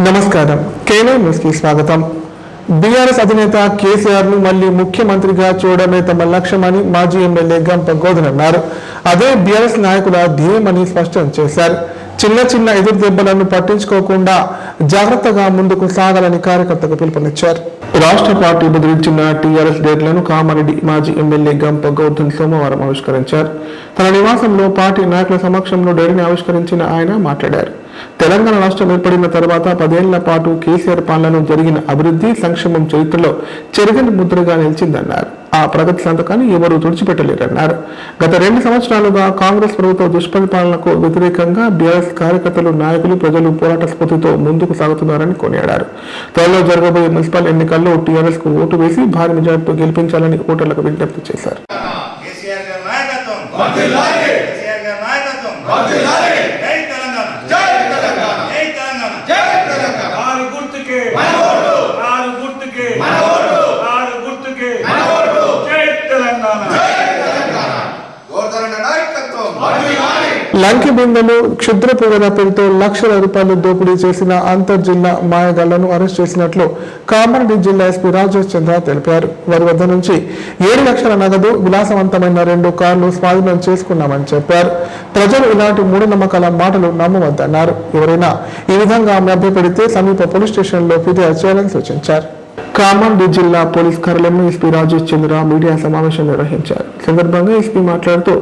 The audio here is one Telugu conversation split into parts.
నమస్కారం. కేనే న్యూస్ కి స్వాగతం. బీఆర్ఎస్ అధినేత కేసీఆర్ ను మళ్లీ ముఖ్యమంత్రిగా చూడడమే తమ లక్ష్యమని మాజీ ఎమ్మెల్యే గంప గోధన్ అన్నారు. అదే బీఆర్ఎస్ నాయకుల ధ్యేయమని స్పష్టం చేశారు. చిన్న చిన్న ఎదురు దెబ్బలను పట్టించుకోకుండా జాగ్రత్తగా ముందుకు సాగాలని కార్యకర్తకు పిలుపునిచ్చారు. రాష్ట్ర పార్టీ బెదిరించిన టీఆర్ఎస్ డేట్లను కామారెడ్డి మాజీ ఎమ్మెల్యే గంప గోధన్ సోమవారం ఆవిష్కరించారు. తన నివాసంలో పార్టీ నాయకుల సమక్షంలో డైరీని ఆవిష్కరించిన ఆయన మాట్లాడారు. తెలంగాణ రాష్ట్రం ఏర్పడిన తర్వాత 10 ఏళ్ల పాటు కేసీఆర్ పాలనలో జరిగిన అభివృద్ధి సంక్షేమం చరిత్రలో చెరగని ముద్రగా నిలిచిందన్నారు. ఆ ప్రగతి సంతకాన్ని ఎవరూ తుడిచిపెట్టలేరన్నారు. గత 2 సంవత్సరాలుగా కాంగ్రెస్ ప్రభుత్వ దుష్పరిపాలనకు వ్యతిరేకంగా బీఆర్ఎస్ కార్యకర్తలు, నాయకులు, ప్రజలు పోరాట స్ఫూర్తితో ముందుకు సాగుతున్నారని కొనియాడారు. త్వరలో జరగబోయే మున్సిపల్ ఎన్నికల్లో టీఆర్ఎస్ కు ఓటు వేసి భారీ మెజార్టీతో గెలిపించాలని ఓటర్లకు విజ్ఞప్తి చేశారు. లంకి బిందెలు, క్షుద్ర పూజల పేరుతో లక్షల రూపాయలు దోపిడీ చేసిన అంతర్జిల్లా మాయగాళ్లను అరెస్ట్ చేసినట్లు కామారెడ్డి జిల్లా ఎస్పీ రాజేష్ చంద్ర తెలిపారు. వారి వద్ద నుంచి 7 లక్షల నగదు, విలాసవంతమైన 2 కార్లు స్వాధీనం చేసుకున్నామని చెప్పారు. ప్రజలు ఇలాంటి మూఢనమ్మకాల మాటలు నమ్మవద్దన్నారు. ఎవరైనా ఈ విధంగా మభ్యపెడితే సమీప పోలీస్ స్టేషన్లో ఫిర్యాదు చేయాలని సూచించారు. కామారెడ్డి జిల్లా పోలీస్ కార్యాలయంలో ఎస్పీ రాజేష్ చంద్ర మీడియా సమావేశం నిర్వహించారు. సందర్భంగా ఎస్పీ మాట్లాడుతూ,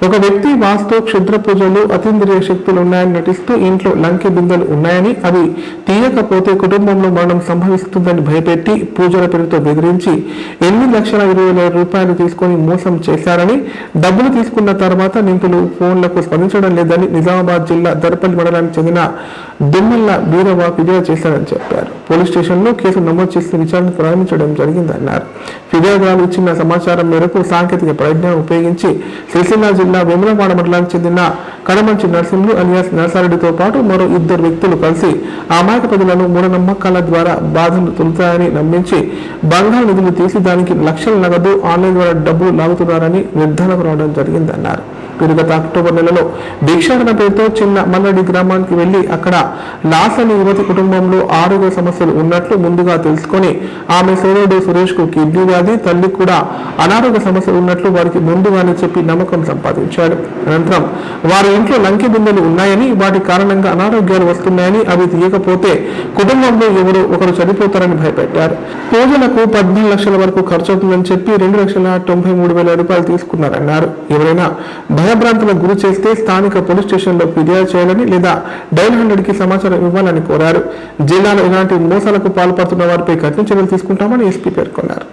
ఒక వ్యక్తి వాస్తు, క్షుద్ర పూజలు, అతీంద్రియ శక్తులు ఉన్నాయని నటిస్తూ ఇంట్లో లంకె బిందెలు ఉన్నాయని, అవి తీయకపోతే కుటుంబంలో మరణం సంభవిస్తుందని భయపెట్టి పూజల పేరుతో బెదిరించి 8,20,000 రూపాయలు తీసుకుని మోసం చేశారని, డబ్బులు తీసుకున్న తర్వాత నింపులు ఫోన్లకు స్పందించడం లేదని నిజామాబాద్ జిల్లా దర్పల్లి మండలానికి చెందిన దుమ్మిళ్ల బీరవ ఫిర్యాదు చేశారని చెప్పారు. పోలీస్ స్టేషన్లో కేసు నమోదు చేసి విచారణ ప్రారంభించడం జరిగిందన్నారు. ఫిర్యాదుదారులు ఇచ్చిన సమాచారం మేరకు సాంకేతిక పరిజ్ఞానం ఉపయోగించి సిరిసిల్ల జిల్లా వేములవాడ మండలానికి చెందిన కడమంచి నర్సింహులు అలియాస్ నర్సారెడ్డితో పాటు మరో 2 వ్యక్తులు కలిసి అమాయక ప్రజలను మూఢనమ్మకాల ద్వారా బాధలు తొలుతాయని నమ్మించి బంగారు నిధులు తీసి దానికి లక్షల నగదు, ఆన్లైన్ ద్వారా డబ్బులు లాగుతున్నారని నిర్ధారణకు రావడం జరిగిందన్నారు. వీరు గత అక్టోబర్ నెలలో భిక్షాటన పేరుతో చిన్న మల్లడి గ్రామానికి వెళ్లి అక్కడ లాస్ అనే యువతి కుటుంబంలో ఆరోగ్య సమస్యలు ఉన్నట్లు ముందుగా తెలుసుకొని ఆమె సోదరుడు సురేష్ కు కిడ్నీ వ్యాధి, తల్లి కూడా అనారోగ్య సమస్యలు ఉన్నట్లు వారికి ముందుగానే చెప్పి నమ్మకం సంపాదించాడు. అనంతరం వారి ఇంట్లో లంకి బిందెలు ఉన్నాయని, వాటి కారణంగా అనారోగ్యాలు వస్తున్నాయని, అవి తీయకపోతే కుటుంబంలో ఎవరో ఒకరు చనిపోతారని భయపెట్టారు. పూజలకు 14 లక్షల వరకు ఖర్చు అవుతుందని చెప్పి 2,93,000 రూపాయలు తీసుకున్నారన్నారు. ఎవరైనా భయభ్రాంతులకు గురి చేస్తే స్థానిక పోలీస్ స్టేషన్లో ఫిర్యాదు చేయాలని లేదా డైల్ 100కి సమాచారం ఇవ్వాలని కోరారు. జిల్లాలో ఇలాంటి మోసాలకు పాల్పడుతున్న వారిపై కఠిన చర్యలు తీసుకుంటామని ఎస్పీ పేర్కొన్నారు.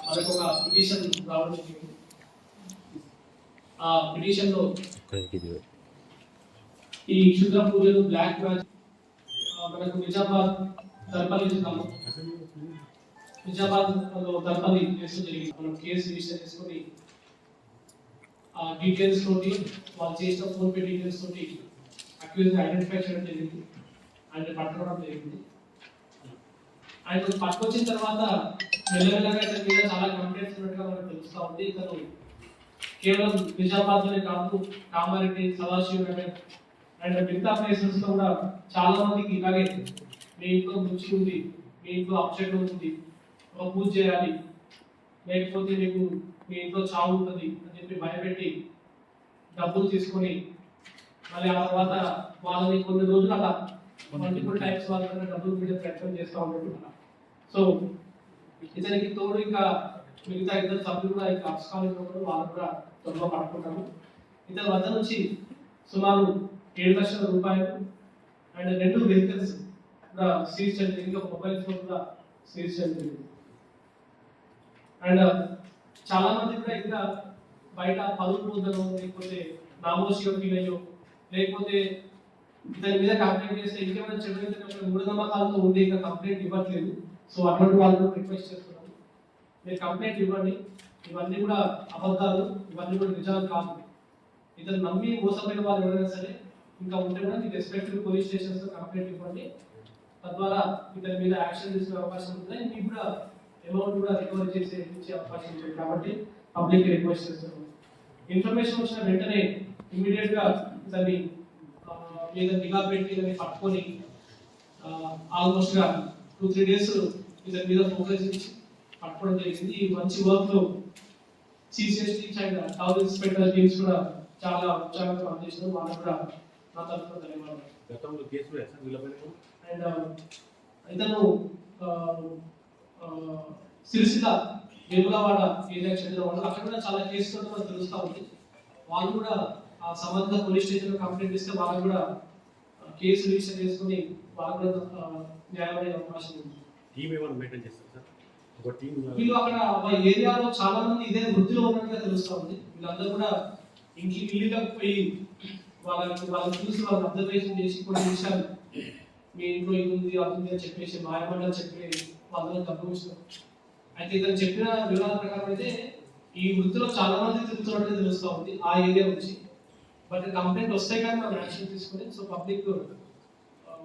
మనకు ఒక పిటిషన్ రావడం జరిగింది. ఆ పిటిషన్ లో ఈ క్షుద్ర పూజలు, బ్లాక్ మ్యాజిక్ మనకు నిజామాబాద్ దర్పల్లి జిల్లాలో దర్పల్లి కేసు జరిగింది. మనం కేసు రిజిస్టర్ చేసుకొని ఆ డీటెయిల్స్ తోటి, వాళ్ళు చేసిన ఫోన్ పే డీటెయిల్స్ తోటి అక్యూజ్ ఐడెంటిఫై చేయడం జరిగింది అండ్ పట్టుకోవడం జరిగింది. ఆయన పట్టుకొచ్చిన తర్వాత మెల్లమెల్లగా ఇతని మీద చాలా కంప్లైంట్స్ ఉన్నట్టుగా మనకు తెలుస్తూ ఉంది. ఇతను కేవలం నిజామాబాద్ లోనే కాదు, కామారెడ్డి, సదాశివ నగర్ అండ్ మిగతా ప్లేసెస్ లో కూడా చాలా మందికి ఇలాగే మీ ఇంట్లో మంచి ఉంది, మీ ఇంట్లో అప్సెట్ ఉంది, ఒక పూజ చేయాలి, లేకపోతే మీకు మీ ఇంట్లో చావు ఉంటుంది అని చెప్పి భయపెట్టి డబ్బులు తీసుకొని మళ్ళీ ఆ తర్వాత వాళ్ళని కొన్ని రోజులు అలా మల్టిపుల్ టైప్స్ వాళ్ళ డబ్బులు మీద ప్రయత్నం చేస్తూ ఉంటారు. సో ఇతనికి తోడు ఇంకా మిగతా 2 సభ్యులు కూడా ఇంకా అప్స్కాలింగ్ వాళ్ళు కూడా త్వరలో పట్టుకుంటాము. ఇతని వద్ద నుంచి సుమారు 7 లక్షల రూపాయలు అండ్ 2 వెహికల్స్ కూడా సీజ్ చేయడం జరిగింది. ఒక మొబైల్ ఫోన్ కూడా సీజ్ చేయడం జరిగింది. అండ్ చాలా మంది కూడా ఇంకా బయట పలుకు పూజలో లేకపోతే నామోషియో ఫీల్ అయ్యో లేకపోతే దాని మీద కంప్లైంట్ చేస్తే ఇంకేమైనా చెడు మూఢనమ్మకాలతో ఉండి ఇంకా కంప్లైంట్ ఇవ్వట్లేదు. సో అటువంటి వాళ్ళు రిక్వెస్ట్ చేస్తున్నాను, మీరు కంప్లైంట్ ఇవ్వండి. ఇవన్నీ కూడా అబద్ధాలు, ఇవన్నీ కూడా నిజాలు కాదు. ఇతను నమ్మి మోసపోయిన వాళ్ళు ఎవరైనా సరే ఇంకా ఉంటే కూడా మీకు రెస్పెక్టివ్ పోలీస్ స్టేషన్స్ కంప్లైంట్ ఇవ్వండి. తద్వారా ఇతని మీద యాక్షన్ తీసుకునే అవకాశం ఉంటుంది. మీకు కూడా అమౌంట్ కూడా రికవరీ చేసే ఇచ్చే అవకాశం ఉంటుంది. కాబట్టి పబ్లిక్ రిక్వెస్ట్ చేస్తున్నాను, ఇన్ఫర్మేషన్ వచ్చిన వెంటనే ఇమీడియట్ గా దాన్ని మీద నిఘా పెట్టి దాన్ని పట్టుకొని ఆల్మోస్ట్ గా 2-3 days ఇతని మీద ఫోకస్ ఇచ్చి పట్టుకోవడం జరిగింది. ఈ మంచి వర్క్ లో CCS teams and town inspector teams కూడా చాలా ఉత్సాహంగా పనిచేస్తున్నారు. వాళ్ళకు కూడా నా తరఫున ధన్యవాదాలు. అండ్ ఇతను సిరిసిల్ల వేములవాడ ఏరియాకి చెందిన వాళ్ళు, అక్కడ కూడా చాలా కేసులు మనకు తెలుస్తూ ఉంది. వాళ్ళు కూడా ఆ సంబంధిత పోలీస్ స్టేషన్ కంప్లైంట్ ఇస్తే వాళ్ళకు కూడా కేసు రిజిస్టర్ చేసుకుని వాళ్ళకు కూడా న్యాయపడే అవకాశం ఉంది. వీళ్ళు అక్కడ ఏరియాలో చాలా మంది ఇదే వృత్తిలో ఉన్నట్టుగా తెలుస్తూ ఉంది. వీళ్ళందరూ కూడా ఇల్లులకు పోయి వాళ్ళని చూసి వాళ్ళని అబ్జర్వేషన్ చేసి కొన్ని విషయాలు మీ ఇంట్లో ఇది ఉంది అది ఉంది అని చెప్పేసి మాయమండలు చెప్పి వాళ్ళని తప్పించారు. అయితే ఇతను చెప్పిన వివరాల ప్రకారం అయితే ఈ వృత్తిలో చాలా మంది తిరుగుతున్నట్టుగా తెలుస్తూ ఉంది ఆ ఏరియా నుంచి. బట్ కంప్లైంట్ వస్తే కానీ మనం యాక్షన్ తీసుకుని సో పబ్లిక్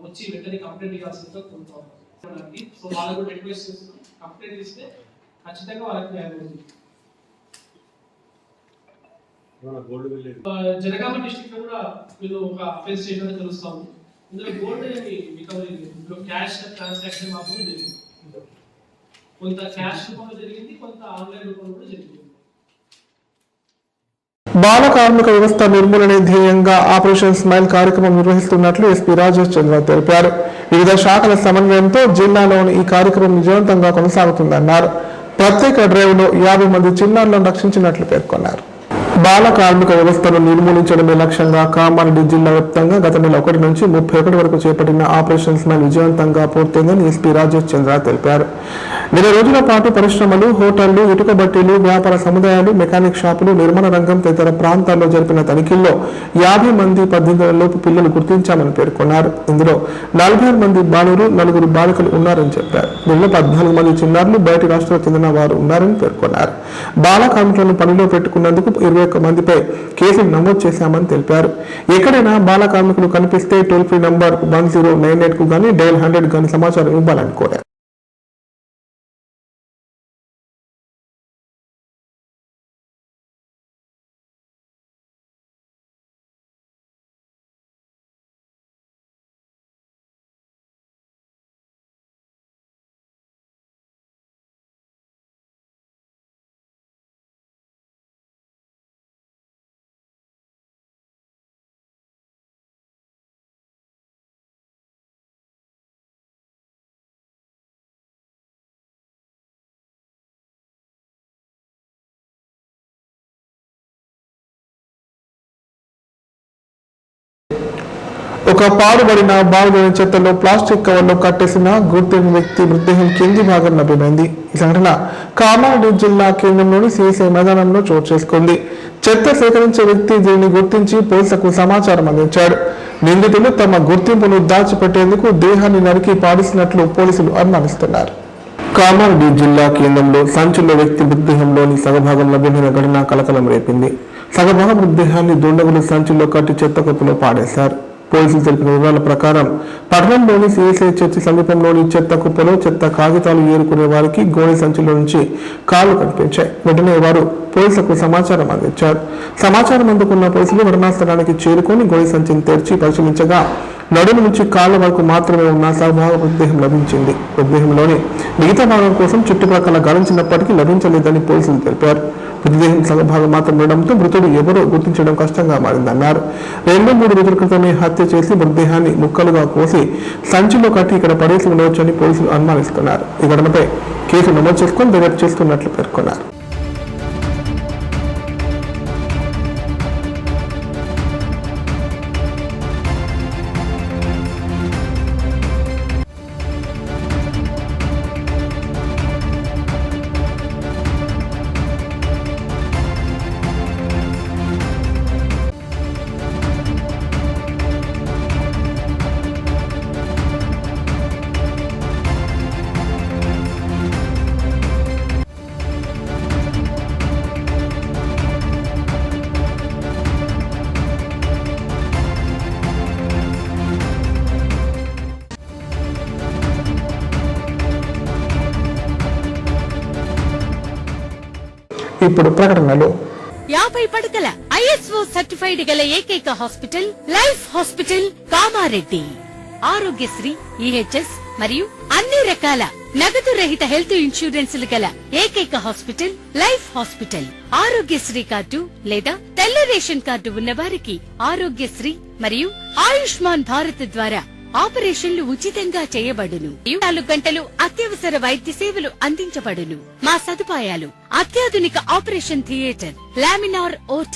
వచ్చి వెంటనే కంప్లైంట్ ఇవ్వాల్సిందిగా కోరుతాం. సో వాళ్ళకు రిక్వెస్ట్ చేస్తున్నాం, కంప్లైంట్ ఇస్తే ఖచ్చితంగా వాళ్ళకి న్యాయం అవుతుంది. జనగామ డిస్ట్రిక్ట్ లో కూడా వీళ్ళు ఒక అఫెన్స్ చేసినట్టు తెలుస్తా ఉంది. ఇందులో గోల్డ్ ఏమి రికవరీ లేదు, ఇందులో క్యాష్ ట్రాన్సాక్షన్ మాత్రమే జరిగింది. కొంత క్యాష్ రూపంలో జరిగింది, కొంత ఆన్లైన్ రూపంలో కూడా జరిగింది. బాల కార్మిక వ్యవస్థ నిర్మూలనే ధ్యేయంగా ఆపరేషన్ స్మైల్ కార్యక్రమం నిర్వహిస్తున్నట్లు ఎస్పీ రాజేష్ చంద్ర తెలిపారు. వివిధ శాఖల సమన్వయంతో జిల్లాలోని ఈ కార్యక్రమం విజయవంతంగా కొనసాగుతుందన్నారు. ప్రత్యేక డ్రైవ్ లో 50 మంది చిన్నారులను రక్షించినట్లు పేర్కొన్నారు. బాల కార్మిక వ్యవస్థను నిర్మూలించడమే లక్ష్యంగా కామారెడ్డి జిల్లా వ్యాప్తంగా గత నెల 1 నుంచి 31 వరకు చేపట్టిన ఆపరేషన్ స్మైల్ విజయవంతంగా పూర్తయిందని ఎస్పీ రాజేష్ చంద్ర తెలిపారు. 2 రోజుల పాటు పరిశ్రమలు, హోటళ్లు, ఇటుక బట్టీలు, వ్యాపార సముదాయాలు, మెకానిక్ షాపులు, నిర్మాణ రంగం తదితర ప్రాంతాల్లో జరిపిన తనిఖీల్లో 50 మంది 18 లోపు పిల్లలు గుర్తించామని పేర్కొన్నారు. ఇందులో 46 మంది బాలురు, 4 బాలికలు ఉన్నారని చెప్పారు. దీనిలో 14 మంది చిన్నారులు బయటి రాష్ట్రాలకు చెందిన వారు ఉన్నారని పేర్కొన్నారు. బాల కార్మికులను పనిలో పెట్టుకున్నందుకు 21 మందిపై కేసులు నమోదు చేశామని తెలిపారు. ఎక్కడైనా బాల కార్మికులు కనిపిస్తే టోల్ ఫ్రీ నంబర్ 1098 కు గానీ డయల్ 100 గానీ సమాచారం ఇవ్వాలని కోరారు. ఒక పాడుబడిన బావిలోని చెత్తలో ప్లాస్టిక్ కవర్లో కట్టేసిన గుర్తించిన వ్యక్తి మృతదేహం కింది భాగం లభ్యమైంది. ఈ సంఘటన కామారెడ్డి జిల్లా కేంద్రంలోని సిఎస్ఐ మైదానంలో చోటు చేసుకుంది. చెత్త సేకరించే వ్యక్తి దీనిని గుర్తించి పోలీసులకు సమాచారం అందించాడు. నిందితులు తమ గుర్తింపును దాచిపెట్టేందుకు దేహాన్ని నరికి పాడిస్తున్నట్లు పోలీసులు అనుమానిస్తున్నారు. కామారెడ్డి జిల్లా కేంద్రంలో సంచుల వ్యక్తి మృతదేహంలోని సగభాగం లభ్యమైన ఘటన కలకలం రేపింది. సగభాగం మృతదేహాన్ని దుండగులు సంచుల్లో కట్టి చెత్త కుప్పలో పాడేశారు. పోలీసులు తెలిపిన వివరాల ప్రకారం పట్టణంలోని సిఎస్ఐ చర్చి సమీపంలోని చెత్త కుప్పలో చెత్త కాగితాలు ఏరుకునే వారికి గోనె సంచుల నుంచి కాళ్లు కనిపించాయి. వెంటనే వారు పోలీసులకు సమాచారం అందించారు. సమాచారం అందుకున్న పోలీసులు ఘటనా స్థలానికి చేరుకొని గోనె సంచిని తెరిచి పరిశీలించగా నడుము నుంచి కాళ్ల వరకు మాత్రమే ఉన్న సగభాగ మృతదేహం లభించింది. మృతదేహంలోని మిగతా భాగం కోసం చుట్టుప్రక్కల గాలించినప్పటికీ లభించలేదని పోలీసులు తెలిపారు. మృతదేహం సగభాగం మాత్రం ఉండడంతో మృతుడు ఎవరో గుర్తించడం కష్టంగా మారిందన్నారు. 2-3 రోజుల క్రితమే హత్య చేసి మృతదేహాన్ని ముక్కలుగా కోసి సంచిలో కట్టి ఇక్కడ పడేసి ఉండవచ్చని పోలీసులు అనుమానిస్తున్నారు. ఈ ఘటనపై కేసు నమోదు చేసుకుని దర్యాప్తు చేస్తున్నట్లు పేర్కొన్నారు. ఇప్పుడు ప్రకటనలు. 50 పడకల ISO సర్టిఫైడ్ గల ఏకైక hospital life hospital Kamareddy. Aarogyasri, EHS మరియు అన్ని రకాల నగదు రహిత హెల్త్ ఇన్సూరెన్సులు గల ఏకైక hospital life hospital. Aarogyasri card లేదా తెల్ల రేషన్ కార్డు ఉన్న వారికి ఆరోగ్యశ్రీ మరియు ఆయుష్మాన్ భారత్ ద్వారా ఆపరేషన్లు ఉచితంగా చేయబడును. 24 గంటలు అత్యవసర వైద్య సేవలు అందించబడును. మా సదుపాయాలు: అత్యాధునిక operation theatre, laminar OT,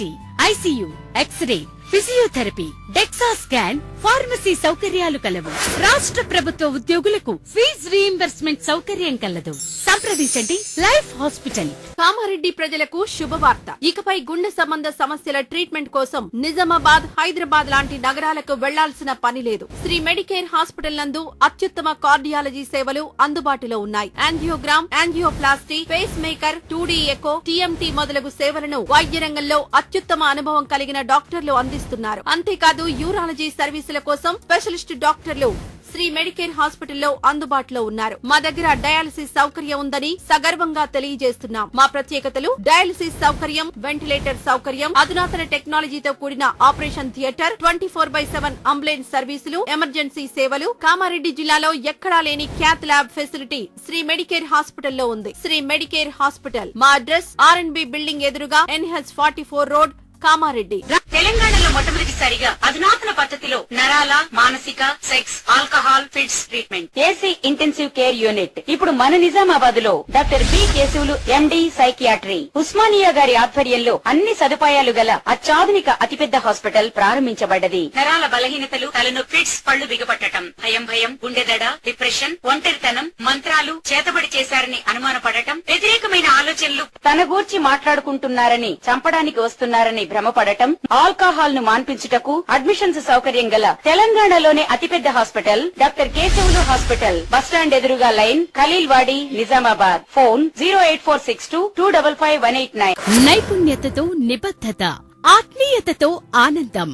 ICU, x ray, physiotherapy, DEXA scan, pharmacy సౌకర్యాలు కలవు. రాష్ట్ర ప్రభుత్వ ఉద్యోగులకు ఫీజు రీయింబర్స్మెంట్ సౌకర్యం కలదు. సంప్రదించండి లైఫ్ హాస్పిటల్. కామారెడ్డి ప్రజలకు శుభవార్త. ఇకపై గుండె సంబంధ సమస్యల ట్రీట్మెంట్ కోసం నిజామాబాద్, హైదరాబాద్ లాంటి నగరాలకు వెళ్లాల్సిన పని లేదు. శ్రీ మెడికేర్ హాస్పిటల్ నందు అత్యుత్తమ కార్డియాలజీ సేవలు అందుబాటులో ఉన్నాయి. Angiogram, angioplasty, pacemaker, 2D echo, TMT మొదలగు సేవలను వైద్య రంగంలో అత్యుత్తమ అనుభవం కలిగిన డాక్టర్లు అందిస్తున్నారు. అంతేకాదు యూరాలజీ సర్వీసుల కోసం స్పెషలిస్ట్ డాక్టర్లు శ్రీ మెడికేర్ హాస్పిటల్లో అందుబాటులో ఉన్నారు. మా దగ్గర డయాలసిస్ సౌకర్యం ఉందని సగర్వంగా తెలియజేస్తున్నాం. మా ప్రత్యేకతలు: డయాలసిస్ సౌకర్యం, వెంటిలేటర్ సౌకర్యం, అధునాతన టెక్నాలజీతో కూడిన ఆపరేషన్ థియేటర్, 24/7 అంబులెన్స్ సర్వీసులు, ఎమర్జెన్సీ సేవలు. కామారెడ్డి జిల్లాలో ఎక్కడా లేని cath lab facility Shri Medicare హాస్పిటల్లో ఉంది. Shri Medicare hospital. మా అడ్రస్ RNB బిల్డింగ్ ఎదురుగా NH44 రోడ్, కామారెడ్డి. తెలంగాణలో మొట్టమొదటిసారిగా అధునాతన పద్ధతిలో నరాల, మానసిక, sex, alcohol, fits treatment, AC intensive care unit ఇప్పుడు మన నిజామాబాద్ లో doctor B Keshavulu MD psychiatry, Osmania గారి ఆధ్వర్యంలో అన్ని సదుపాయాలు గల అత్యాధునిక అతిపెద్ద హాస్పిటల్ ప్రారంభించబడ్డది. నరాల బలహీనతలు, తలనొప్పి, ఫిట్స్, పళ్లు బిగపట్టడం, భయం, గుండెదడ, డిప్రెషన్, ఒంటరితనం, మంత్రాలు చేతబడి చేశారని అనుమానపడటం, వ్యతిరేకమైన ఆలోచనలు, తన గూర్చి మాట్లాడుకుంటున్నారని, చంపడానికి వస్తున్నారని భ్రమపడటం, ఆల్కహాల్ ను మాన్పించుటకు అడ్మిషన్స్ సౌకర్యం గల తెలంగాణలోనే అతిపెద్ద hospital doctor Keshavulu hospital. Bus stand ఎదురుగా లైన్, ఖలీల్వాడి, నిజామాబాద్. ఫోన్ 08462255189. నైపుణ్యతతో నిబద్ధత, ఆత్మీయతతో ఆనందం,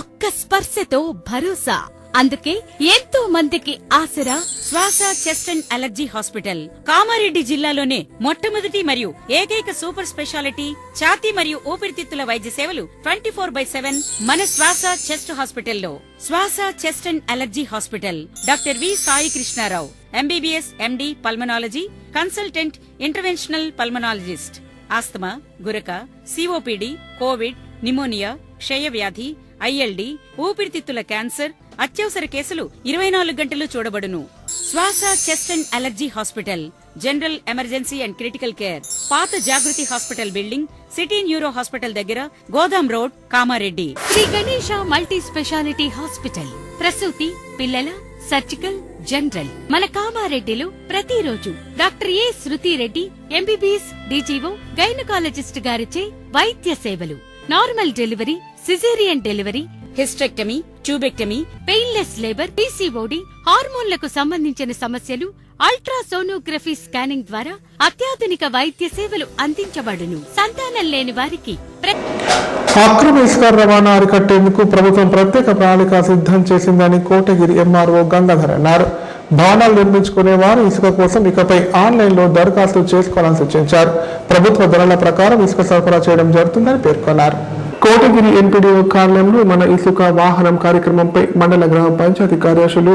ఒక్క స్పర్శతో భరోసా. అందుకే ఎంతో మందికి ఆసరా శ్వాస, chest and allergy hospital. Kamareddy జిల్లాలోనే మొట్టమొదటి మరియు ఏకైక సూపర్ స్పెషాలిటీ ఛాతీ మరియు ఊపిరితిత్తుల వైద్య సేవలు 24/7 మన శ్వాస చెస్ట్ హాస్పిటల్లో. Shwasa, chest and allergy hospital. Doctor V Sai Krishnarao, MBBS MD pulmonology, consultant, interventional pulmonologist. Asthma, గురక, COPD, కోవిడ్, నిమోనియా, క్షయవ్యాధి, ILD, ఊపిరితిత్తుల క్యాన్సర్, అత్యవసర కేసులు 24 గంటలు చూడబడును. Shwasa, chest and allergy hospital. General, emergency and critical care. పాత Jagruti hospital building, city neuro hospital దగ్గర, Godam road, Kamareddy. Shri Ganesha multi speciality hospital. ప్రసూతి, పిల్లల, సర్జికల్, జనరల్. మన కామారెడ్డిలో ప్రతిరోజు doctor A Shruti Reddy, MBBS DGO, gynaecologist గారిచే వైద్య సేవలు. Normal delivery, caesarean delivery, hysterectomy, tubectomy, painless labour, PCOD, హార్మోన్లకు సంబంధించిన సమస్యలు, అల్ట్రాసోనోగ్రఫీ స్కానింగ్ ద్వారా అత్యాధునిక వైద్య సేవలు అందించబడును. సంతానం లేని వారికి అక్రమ ఇసుక రవాణా అరికట్టేందుకు ప్రభుత్వం ప్రత్యేక ప్రణాళిక సిద్ధం చేసిందని కోటగిరి MRO గంగాధర్ అన్నారు. భవనాలు నిర్మించుకునే వారు ఇసుక కోసం ఇకపై ఆన్లైన్లో దరఖాస్తు చేసుకోవాలని సూచించారు. ప్రభుత్వ ధరల ప్రకారం ఇసుక సరఫరా చేయడం జరుగుతుందని పేర్కొన్నారు. కోటగిరి NPDO కార్యాలయంలో మన ఇసుక వాహనం కార్యక్రమంపై మండల గ్రామ పంచాయతీ కార్యదర్శులు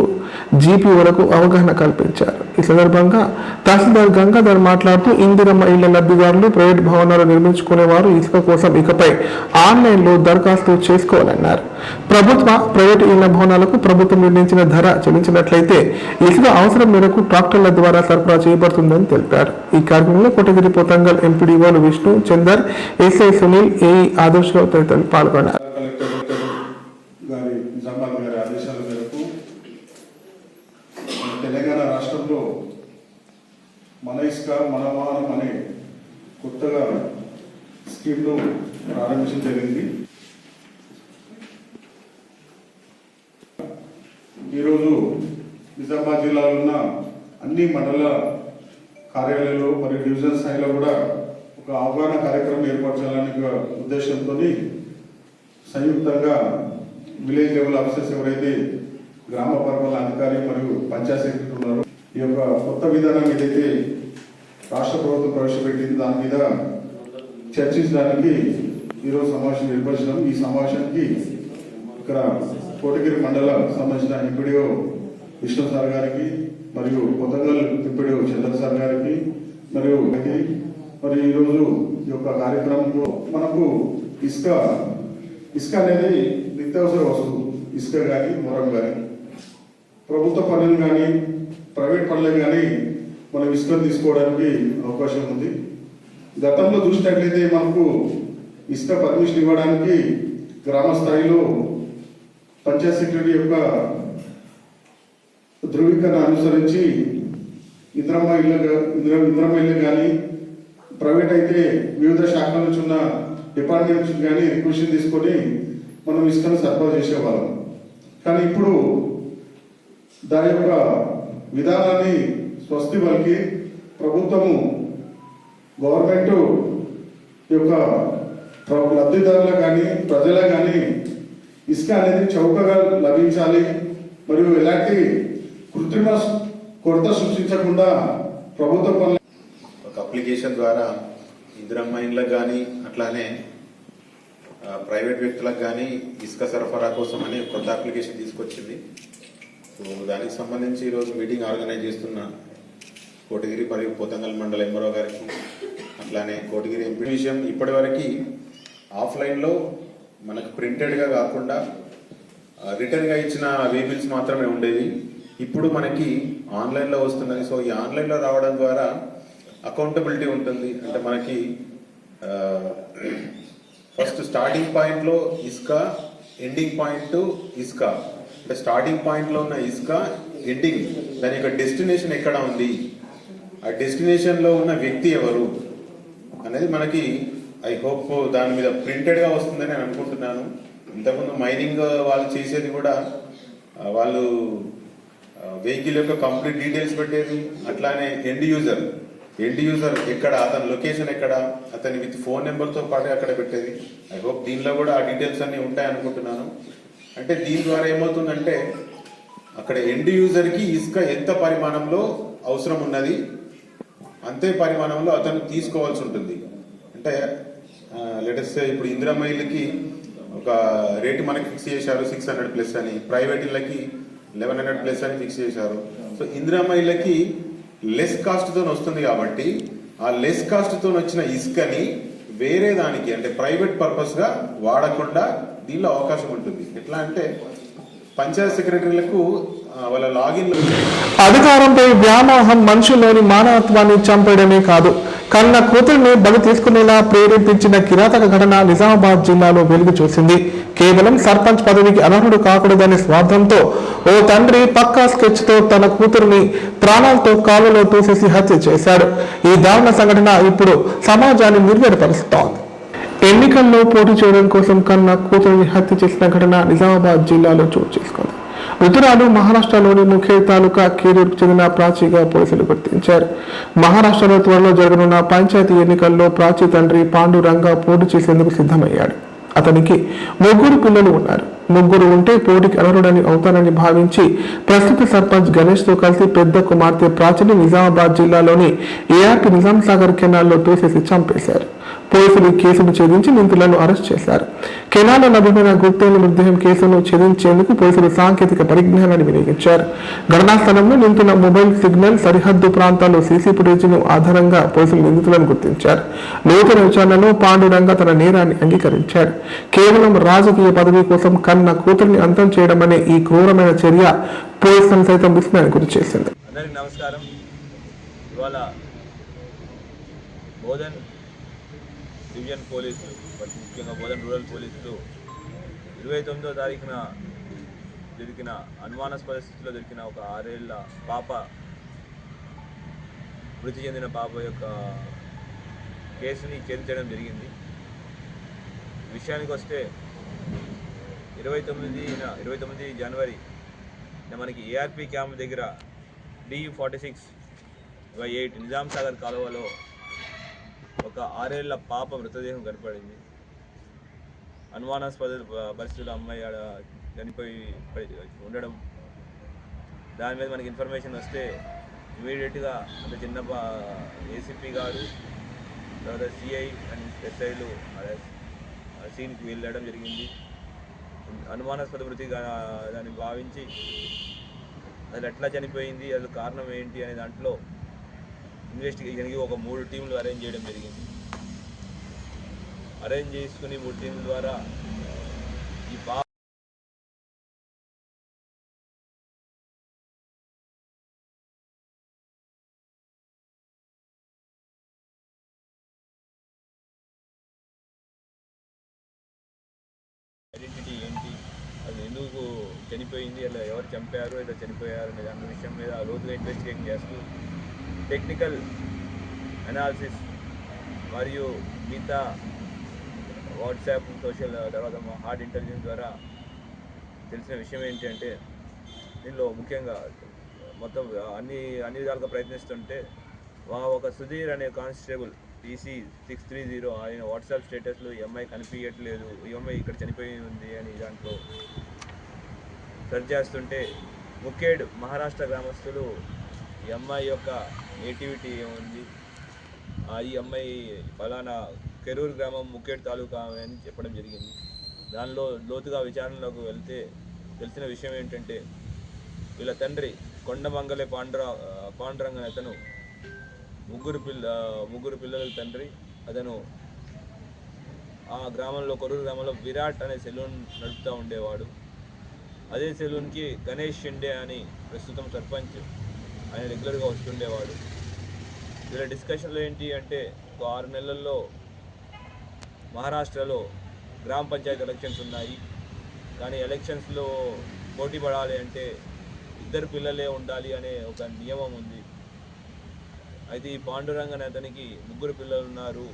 GPOలకు అవగాహన కల్పించారు. ఈ సందర్భంగా తహసీల్దార్ గంగాధర్ మాట్లాడుతూ ఇందిరమ్మ ఇళ్ల లబ్ధిదారులు, ప్రైవేట్ భవనాలు నిర్మించుకునేవారు ఇసుక కోసం ఇకపై ఆన్లైన్లో దరఖాస్తు చేసుకోవాలన్నారు. ప్రభుత్వ, ప్రైవేటు ఇళ్ల భవనాలకు ప్రభుత్వం నిర్ణయించిన ధర చెల్లించినట్లయితే ఇసుక అవసరం మేరకు ట్రాక్టర్ల ద్వారా సరఫరా చేయబడుతుందని తెలిపారు. ఈ కార్యక్రమంలో కోటగిరి పోతంగల్ MPDOలు విష్ణు, చందర్, SI సునీల్, AE ఆదర్శ్ తదితరులు పాల్గొన్నారు. ఆదేశాల మేరకు తెలంగాణ రాష్ట్రంలో మన ఇసుక మన వాహనం అనే కొత్తగా స్కీమ్ను ప్రారంభించడం జరిగింది. ఈరోజు నిజామాబాద్ జిల్లాలో ఉన్న అన్ని మండల కార్యాలయాలు మరియు డివిజన్ స్థాయిలో కూడా ఒక అవగాహన కార్యక్రమం ఏర్పరచాలనే ఉద్దేశంతో సంయుక్తంగా విలేజ్ లెవెల్ ఆఫీసర్స్ ఎవరైతే గ్రామ పరిపాలన అధికారి మరియు పంచాయత్ సెక్రటరీ ఉన్నారో ఈ యొక్క కొత్త విధానం ఏదైతే రాష్ట్ర ప్రభుత్వం ప్రవేశపెట్టింది దాని మీద చర్చించడానికి ఈరోజు సమావేశం ఏర్పరిచినాం. ఈ సమావేశానికి ఇక్కడ కోటగిరి మండల సంబంధించిన ఎంపీడీఓ విష్ణు సార్ గారికి మరియు కొత్తగల్ ఎంపీడీఓ చంద్ర సార్ గారికి మరియు మరి ఈరోజు ఈ యొక్క కార్యక్రమంలో మనకు ఇసుక అనేది నిత్యావసర వస్తువు. ఇసుక కానీ మొరం కానీ ప్రభుత్వ పనులు కానీ ప్రైవేట్ పనులు కానీ మనం ఇసుక తీసుకోవడానికి అవకాశం ఉంది. గతంలో చూసినట్లయితే మనకు ఇసుక పర్మిషన్ ఇవ్వడానికి గ్రామ స్థాయిలో పంచాయత్ సెక్రటరీ యొక్క ధృవీకరణ అనుసరించి ఇంద్రమ్మ ఇల్లు కానీ ప్రైవేట్ అయితే వివిధ శాఖల నుంచి ఉన్న డిపార్ట్మెంట్ నుంచి కానీ రిక్వెషన్ తీసుకొని మనం ఇసుకను సరఫరా చేసేవాళ్ళం. కానీ ఇప్పుడు దాని యొక్క విధానాన్ని స్వస్తి పలికి ప్రభుత్వము గవర్నమెంట్ యొక్క లబ్ధిదారులకు కానీ ప్రజలకు కానీ ఇసుక అనేది చౌకగా లభించాలి మరియు ఎలాంటి కృత్రిమ కొరత సృష్టించకుండా ప్రభుత్వ పనులు ఒక అప్లికేషన్ ద్వారా ఇందిరమ్మ ఇండ్లకు కానీ అట్లానే ప్రైవేట్ వ్యక్తులకు కానీ ఇసుక సరఫరా కోసం అని కొత్త అప్లికేషన్ తీసుకొచ్చింది. సో దానికి సంబంధించి ఈరోజు మీటింగ్ ఆర్గనైజ్ చేస్తున్న కోటగిరి మరియు పోతంగల్ మండల ఎంఆర్ఓ గారికి అట్లానే కోటగిరి ఎంపీ విషయం ఇప్పటివరకు ఆఫ్లైన్లో మనకు ప్రింటెడ్గా కాకుండా రిటర్న్గా ఇచ్చిన వేబిల్స్ మాత్రమే ఉండేవి. ఇప్పుడు మనకి ఆన్లైన్లో వస్తున్నది. సో ఈ ఆన్లైన్లో రావడం ద్వారా అకౌంటబిలిటీ ఉంటుంది. అంటే మనకి ఫస్ట్ స్టార్టింగ్ పాయింట్లో ఇసుక, ఎండింగ్ పాయింట్ ఇసుక, అంటే స్టార్టింగ్ పాయింట్లో ఉన్న ఇసుక, ఎండింగ్ దాని యొక్క డెస్టినేషన్ ఎక్కడ ఉంది, ఆ డెస్టినేషన్లో ఉన్న వ్యక్తి ఎవరు అనేది మనకి ఐ హోప్ దాని మీద ప్రింటెడ్గా వస్తుందని నేను అనుకుంటున్నాను. ఇంతకుముందు మైనింగ్ వాళ్ళు చేసేది కూడా వాళ్ళు వెహికల్ యొక్క కంప్లీట్ డీటెయిల్స్ పెట్టేది. అట్లానే ఎండ్ యూజర్ ఎక్కడ, అతని లొకేషన్ ఎక్కడ, అతని విత్ ఫోన్ నెంబర్తో పాటు అక్కడ పెట్టేది. ఐ హోప్ దీనిలో కూడా ఆ డీటెయిల్స్ అన్ని ఉంటాయి అనుకుంటున్నాను. అంటే దీని ద్వారా ఏమవుతుందంటే అక్కడ ఎండ్ యూజర్కి ఇసుక ఎంత పరిమాణంలో అవసరం ఉన్నది అంతే పరిమాణంలో అతను తీసుకోవాల్సి ఉంటుంది. అంటే లేటెస్ట్ ఇప్పుడు ఇందిరమ్మ ఇళ్ళకి ఒక రేటు మనకి ఫిక్స్ చేశారు 600+ అని, ప్రైవేట్ ఇళ్ళకి 1100+ అని ఫిక్స్ చేశారు. సో ఇందిరమ్మ ఇళ్ళకి లెస్ కాస్ట్తో వస్తుంది కాబట్టి ఆ లెస్ కాస్ట్తో వచ్చిన ఇసుకని వేరే దానికి అంటే ప్రైవేట్ పర్పస్గా వాడకుండా దీనిలో అవకాశం ఉంటుంది. ఎట్లా అంటే పంచాయత్ సెక్రటరీలకు వాళ్ళ లాగిన్ అధికారంపై వ్యామోహం మనుషుల్లోని మానవత్వాన్ని చంపేయడమే కాదు, కన్న కూతురిని బలి తీసుకునేలా ప్రేరేపించిన కిరాతక ఘటన నిజామాబాద్ జిల్లాలో వెలుగు చూసింది. కేవలం సర్పంచ్ పదవికి అనర్హుడు కాకూడదనే స్వార్థంతో ఓ తండ్రి పక్కా స్కెచ్ తో తన కూతురిని ప్రాణాలతో కాలువలో తోసేసి హత్య చేశాడు. ఈ దారుణ సంఘటన ఇప్పుడు సమాజాన్ని నిర్వేదపరుస్తోంది. ఎన్నికల్లో పోటీ చేయడం కోసం కన్న కూతురిని హత్య చేసిన ఘటన నిజామాబాద్ జిల్లాలో చోటు చేసుకుంది. మృతురాలు మహారాష్ట్రలోని ముఖేర్ తాలూకా కేరూరుకు చెందిన ప్రాచీగా పోలీసులు గుర్తించారు. మహారాష్ట్రలో త్వరలో జరగనున్న పంచాయతీ ఎన్నికల్లో ప్రాచీ తండ్రి పాండురంగా పోటీ చేసేందుకు సిద్ధమయ్యాడు. అతనికి 3 పిల్లలు ఉన్నారు. 3 ఉంటే పోటీకి అనర్హుడని అవుతానని భావించి ప్రస్తుత సర్పంచ్ గణేష్ తో కలిసి పెద్ద కుమార్తె ప్రాచీని నిజామాబాద్ జిల్లాలోని ఏఆర్పి నిజాం సాగర్ కెనాల్లో తోసేసి చంపేశారు. పోలీసులు కేసును ఛేదించి నిందితులను అరెస్ట్ చేశారు. కెనాల్లో లభ్యమైన గుర్తైన మృతదేహం కేసును ఛేదించేందుకు పోలీసులు సాంకేతిక పరిజ్ఞానాన్ని వినియోగించారు. ఘటనా స్థలంలో నిందితుల మొబైల్ సిగ్నల్, సరిహద్దు ప్రాంతాల్లో సీసీ ఫుటేజ్ను ఆధారంగా పోలీసులు నిందితులను గుర్తించారు. లోతైన విచారణలో పాండురంగ తన నేరాన్ని అంగీకరించాడు. కేవలం రాజకీయ పదవి కోసం కన్న కూతురిని అంతం చేయడం అనే ఈ క్రూరమైన చర్య పోలీసులను సైతం విస్మయానికి గురి చేసింది. అందరికీ నమస్కారం. ఇవాళ బోధన్ డివిజన్ పోలీసులు, ముఖ్యంగా బోధన్ రూరల్ పోలీసులు 29వ తారీఖున దొరికిన అనుమానాస్పద స్థితిలో దొరికిన ఒక 6 ఏళ్ల పాప, మృతి చెందిన పాప యొక్క కేసుని ఛేదించడం జరిగింది. విషయానికి వస్తే 29 జనవరి మనకి ఏఆర్పి క్యాంప్ దగ్గర DU46/8 నిజాం సాగర్ కాలువలో ఒక 6 ఏళ్ల పాప మృతదేహం కనపడింది. అనుమానాస్పద పరిస్థితుల్లో అమ్మాయి చనిపోయి ఉండడం, దాని మీద మనకి ఇన్ఫర్మేషన్ వస్తే ఇమీడియట్గా అంటే చిన్న ఏసీపీ గారు తర్వాత సిఐ అండ్ ఎస్ఐలు సీన్కి వెళ్ళడం జరిగింది. అనుమానాస్పద మృతిగా దాన్ని భావించి అది ఎట్లా చనిపోయింది, అది కారణం ఏంటి అనే దాంట్లో ఇన్వెస్టిగేషన్కి ఒక 3 టీంలు అరేంజ్ చేయడం జరిగింది. అరేంజ్ చేసుకుని 3 టీంల ద్వారా ఈ ఐడెంటిటీ ఏంటి, అది ఎందుకు చనిపోయింది, అలా ఎవరు చంపారు, ఇలా చనిపోయారు అనే దాని విషయం మీద లోతుగా ఇన్వెస్టిగేషన్ చేస్తూ టెక్నికల్ అనాలిసిస్ మరియు మిగతా వాట్సాప్ సోషల్ తర్వాత హార్డ్ ఇంటెలిజెన్స్ ద్వారా తెలిసిన విషయం ఏంటంటే దీనిలో ముఖ్యంగా మొత్తం అన్ని విధాలుగా ప్రయత్నిస్తుంటే ఒక సుధీర్ అనే కానిస్టేబుల్ PC630 ఆయన వాట్సాప్ స్టేటస్లో ఈ అమ్మాయి కనిపించట్లేదు, ఈ అమ్మాయి ఇక్కడ చనిపోయి ఉంది అని దాంట్లో సెర్చ్ చేస్తుంటే ముఖేడ్ మహారాష్ట్ర గ్రామస్తులు ఈ అమ్మాయి యొక్క నేటివిటీ ఏముంది, ఈ అమ్మాయి ఫలానా కెరూర్ గ్రామం ముఖేడ్ తాలూకా అని చెప్పడం జరిగింది. దానిలో లోతుగా విచారణలోకి వెళ్తే తెలిసిన విషయం ఏంటంటే వీళ్ళ తండ్రి కొండమంగళే పాండురంగన్ అతను ముగ్గురు పిల్లల తండ్రి. అతను ఆ గ్రామంలో కొరూరు గ్రామంలో విరాట్ అనే సెలూన్ నడుపుతూ ఉండేవాడు. అదే సెలూన్కి గణేష్ షిండే అని ప్రస్తుతం సర్పంచ్ ఆయన రెగ్యులర్గా వస్తుండేవాడు. వీళ్ళ డిస్కషన్లో ఏంటి అంటే ఒక 6 నెలల్లో మహారాష్ట్రలో గ్రామ పంచాయతీ ఎలక్షన్స్ ఉన్నాయి, కానీ ఎలక్షన్స్లో పోటీ పడాలి అంటే 2 పిల్లలే ఉండాలి అనే ఒక నియమం ఉంది. అయితే ఈ పాండురంగన్ అతనికి 3 పిల్లలు ఉన్నారు,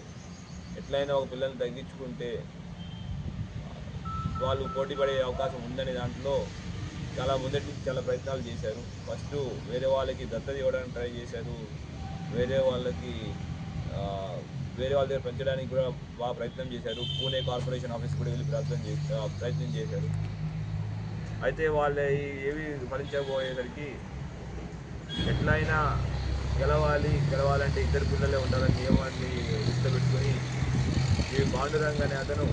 ఎట్లయినా ఒక పిల్లల్ని తగ్గించుకుంటే వాళ్ళు పోటీ పడే అవకాశం ఉందనే దాంట్లో ముందటి నుంచి చాలా ప్రయత్నాలు చేశారు. ఫస్ట్ వేరే వాళ్ళకి దత్తత ఇవ్వడానికి ట్రై చేశారు, వేరే వాళ్ళ దగ్గర పెంచడానికి కూడా బాగా ప్రయత్నం చేశారు. పూణే కార్పొరేషన్ ఆఫీస్ కూడా వెళ్ళి ప్రయత్నం చేశారు. అయితే వాళ్ళు ఏవి ఫలించబోయేసరికి ఎట్లయినా గెలవాలంటే 2 పిల్లలే ఉండాలని నియమాన్ని దృష్టిలో పెట్టుకొని ఈ పాండురంగన్ అనే అతను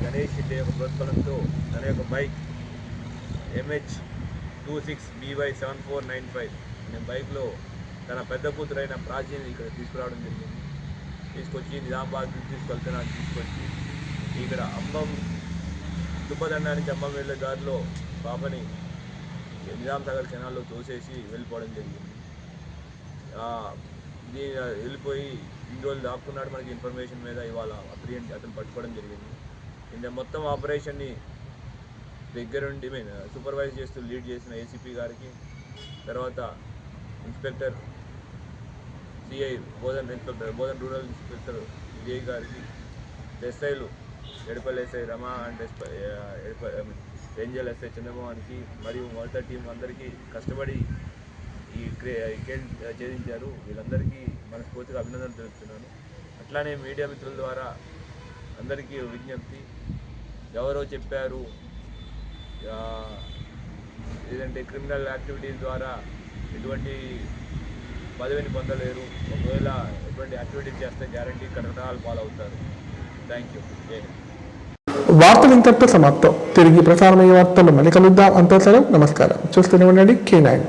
గణేష్ షిండే యొక్క ప్రోత్సాహంతో తన యొక్క బైక్ MH26BY7495 అనే బైక్లో తన పెద్ద కూతురైన ప్రాచీని ఇక్కడ తీసుకురావడం జరిగింది. తీసుకొచ్చి నిజామాబాద్ తీసుకొచ్చి ఇక్కడ దుబ్బదండ నుంచి అమ్మం వెళ్ళే దారిలో పాపని నిజాం సాగర్ కెనాల్లో తోసేసి వెళ్ళిపోవడం జరిగింది. వెళ్ళిపోయి ఇన్ని రోజులు దాక్కున్నాడు. మనకి ఇన్ఫర్మేషన్ మీద ఇవాళ అతను పట్టుకోవడం జరిగింది. ఇంత మొత్తం ఆపరేషన్ని దగ్గరుండి సూపర్వైజ్ చేస్తూ లీడ్ చేసిన ఏసీపీ గారికి, తర్వాత inspector CI Bodhan rural inspector Vijay గారికి, ఎస్ఐలు Edapalli SI Rama and Angel SI చంద్రమోహన్కి మరియు మొదటి టీం అందరికీ కష్టపడి ఈ కేసు ఛేదించారు. వీళ్ళందరికీ మనస్ఫూర్తిగా అభినందనలు తెలుపుతున్నాను. అట్లానే మీడియా మిత్రుల ద్వారా అందరికీ విజ్ఞప్తి, ఎవరో చెప్పారు లేదంటే క్రిమినల్ యాక్టివిటీస్ ద్వారా ఎటువంటి పదవిని పొందలేరు, ఒకవేళ ఎటువంటి యాక్టివిటీస్ చేస్తే గ్యారంటీ కటకటాలు పాలవుతారు. Thank you. వార్తలు ఇంతటితో సమాప్తం. తిరిగి ప్రసారమయ్యే వార్తలు మళ్ళీ కలుద్దాం. అంతా సెలవు. నమస్కారం. చూస్తూనే ఉండండి K9.